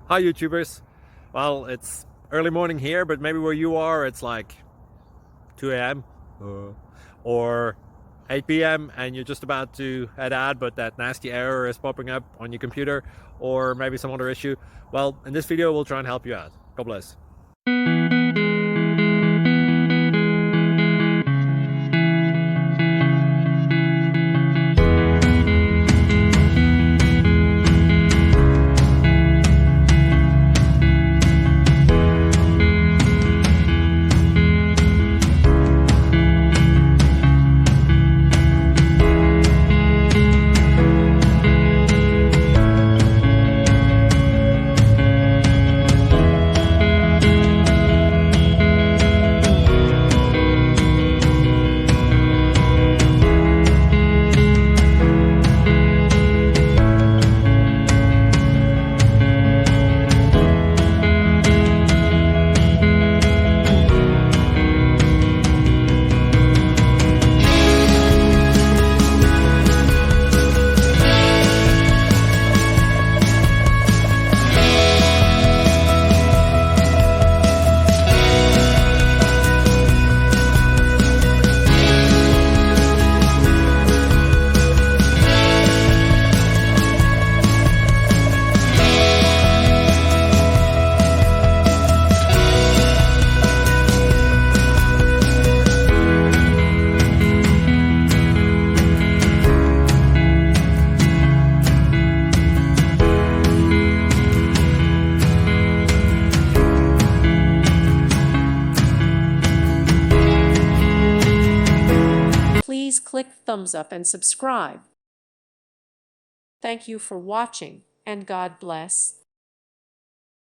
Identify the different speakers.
Speaker 1: Hi YouTubers. Well, it's early morning here, but maybe where you are it's like 2 a.m. Or 8 p.m. and you're just about to head out, but that nasty error is popping up on your computer, or maybe some other issue. Well, in this video we'll try and help you out. God bless.
Speaker 2: Please click thumbs up and subscribe. Thank you for watching, and God bless.